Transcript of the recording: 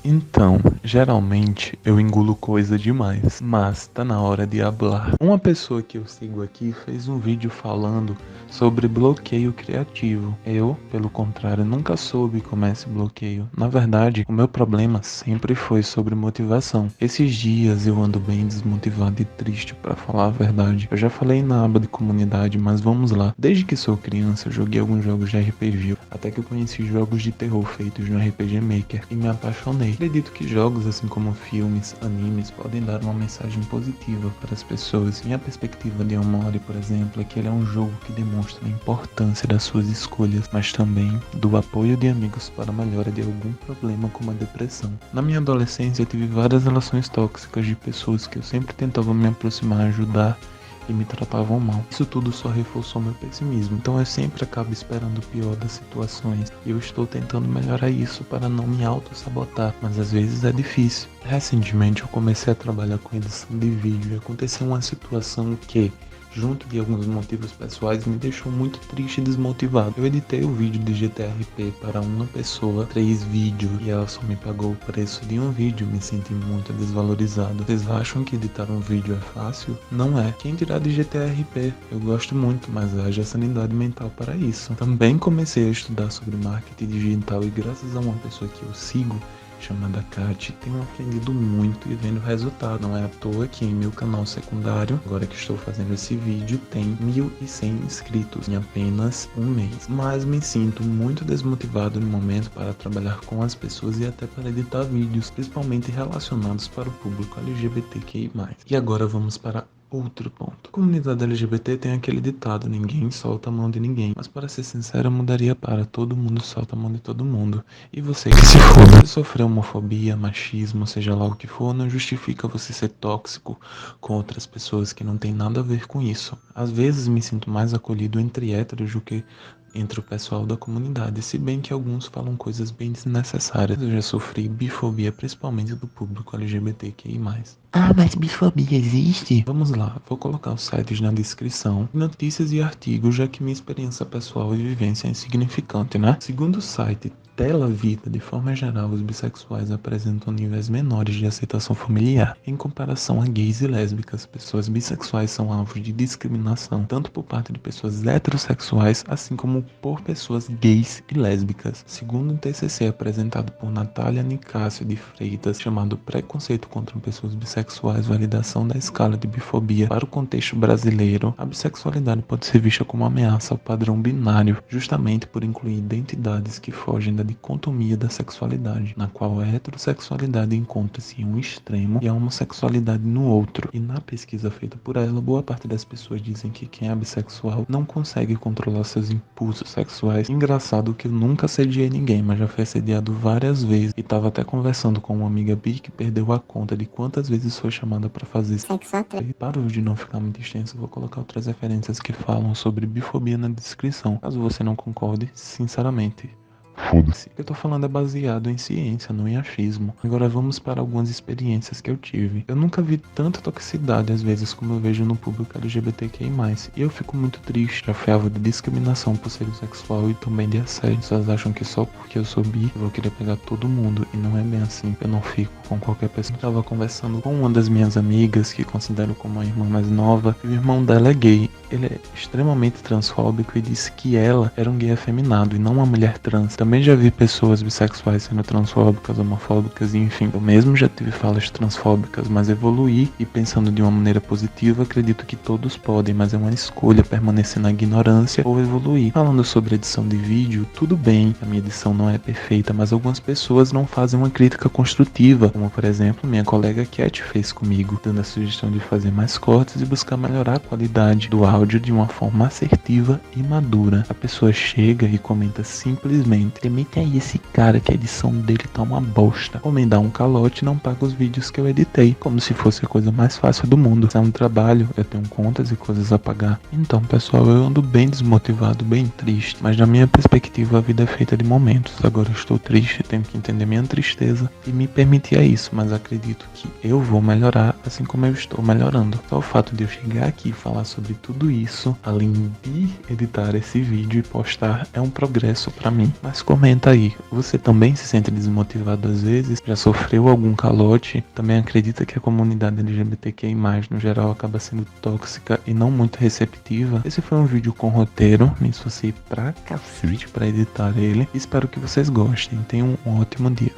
Então, geralmente eu engulo coisa demais, mas tá na hora de hablar. Uma pessoa que eu sigo aqui fez um vídeo falando sobre bloqueio criativo. Eu, pelo contrário, nunca soube como é esse bloqueio. Na verdade, o meu problema sempre foi sobre motivação. Esses dias eu ando bem desmotivado e triste, pra falar a verdade. Eu já falei na aba de comunidade, mas vamos lá. Desde que sou criança, eu joguei alguns jogos de RPG, até que eu conheci jogos de terror feitos no RPG Maker e me apaixonei. Acredito que jogos, assim como filmes, animes, podem dar uma mensagem positiva para as pessoas. Minha perspectiva de Omori, por exemplo, é que ele é um jogo que demonstra a importância das suas escolhas, mas também do apoio de amigos para a melhora de algum problema como a depressão. Na minha adolescência, eu tive várias relações tóxicas de pessoas que eu sempre tentava me aproximar, ajudar, e me tratavam mal. Isso tudo só reforçou meu pessimismo, então eu sempre acabo esperando o pior das situações e eu estou tentando melhorar isso para não me auto-sabotar, mas às vezes é difícil. Recentemente eu comecei a trabalhar com edição de vídeo e aconteceu uma situação que, junto de alguns motivos pessoais, me deixou muito triste e desmotivado. Eu editei o vídeo de GTRP para uma pessoa, 3 vídeos, e ela só me pagou o preço de um vídeo. Me senti muito desvalorizado. Vocês acham que editar um vídeo é fácil? Não é. Quem dirá de GTRP? Eu gosto muito, mas haja sanidade mental para isso. Também comecei a estudar sobre marketing digital e graças a uma pessoa que eu sigo, chamada Kat, tenho aprendido muito e vendo resultado. Não é à toa que em meu canal secundário, agora que estou fazendo esse vídeo, tem 1.100 inscritos em apenas um mês. Mas me sinto muito desmotivado no momento para trabalhar com as pessoas e até para editar vídeos, principalmente relacionados para o público LGBTQI+. E agora vamos para outro ponto. A comunidade LGBT tem aquele ditado: ninguém solta a mão de ninguém. Mas para ser sincero, eu mudaria para todo mundo solta a mão de todo mundo. E você que se for, se sofrer homofobia, machismo, seja lá o que for, não justifica você ser tóxico com outras pessoas que não tem nada a ver com isso. Às vezes me sinto mais acolhido entre héteros do que entre o pessoal da comunidade, se bem que alguns falam coisas bem desnecessárias. Eu já sofri bifobia, principalmente do público LGBTQI+. Ah, mas bifobia existe? Vamos lá, vou colocar os sites na descrição, notícias e artigos, já que minha experiência pessoal e vivência é insignificante, né? Segundo o site Tela Vida, de forma geral, os bissexuais apresentam níveis menores de aceitação familiar em comparação a gays e lésbicas. Pessoas bissexuais são alvos de discriminação tanto por parte de pessoas heterossexuais, assim como por pessoas gays e lésbicas. Segundo um TCC apresentado por Natália Nicásio de Freitas, chamado Preconceito contra Pessoas Bissexuais, Validação da Escala de Bifobia para o Contexto Brasileiro, a bissexualidade pode ser vista como ameaça ao padrão binário, justamente por incluir identidades que fogem da dicotomia da sexualidade, na qual a heterossexualidade encontra-se em um extremo e a homossexualidade no outro. E na pesquisa feita por ela, boa parte das pessoas dizem que quem é bissexual não consegue controlar seus impulsos sexuais. Engraçado que eu nunca assediei ninguém, mas já fui assediado várias vezes e tava até conversando com uma amiga bi que perdeu a conta de quantas vezes foi chamada para fazer sexo. E para o vídeo não ficar muito extenso, eu vou colocar outras referências que falam sobre bifobia na descrição, caso você não concorde, sinceramente. Foda-se. O que eu tô falando é baseado em ciência, não em achismo. Agora vamos para algumas experiências que eu tive. Eu nunca vi tanta toxicidade às vezes como eu vejo no público LGBTQI+. E eu fico muito triste. Já fui alvo de discriminação por ser sexual e também de assédio. Pessoas acham que só porque eu sou bi eu vou querer pegar todo mundo. E não é bem assim. Eu não fico com qualquer pessoa. Eu tava conversando com uma das minhas amigas, que considero como a irmã mais nova, e o irmão dela é gay. Ele é extremamente transfóbico e disse que ela era um gay afeminado e não uma mulher trans. Também já vi pessoas bissexuais sendo transfóbicas, homofóbicas e enfim. Eu mesmo já tive falas transfóbicas, mas evoluí e pensando de uma maneira positiva, acredito que todos podem, mas é uma escolha permanecer na ignorância ou evoluir. Falando sobre edição de vídeo, tudo bem, a minha edição não é perfeita, mas algumas pessoas não fazem uma crítica construtiva, como por exemplo minha colega Cat fez comigo, dando a sugestão de fazer mais cortes e buscar melhorar a qualidade do áudio de uma forma assertiva e madura. A pessoa chega e comenta simplesmente: demite aí esse cara que a edição dele tá uma bosta. Ou me dá um calote e não paga os vídeos que eu editei, como se fosse a coisa mais fácil do mundo. Se é um trabalho, eu tenho contas e coisas a pagar. Então pessoal, eu ando bem desmotivado, bem triste, mas na minha perspectiva a vida é feita de momentos. Agora eu estou triste, tenho que entender minha tristeza e me permitir isso, mas acredito que eu vou melhorar assim como eu estou melhorando. Só o fato de eu chegar aqui e falar sobre tudo isso, além de editar esse vídeo e postar, é um progresso pra mim. Mas comenta aí, você também se sente desmotivado às vezes? Já sofreu algum calote? Também acredita que a comunidade LGBTQI+, no geral, acaba sendo tóxica e não muito receptiva? Esse foi um vídeo com roteiro, me esforcei pra cacete pra editar ele. Espero que vocês gostem. Tenham um ótimo dia.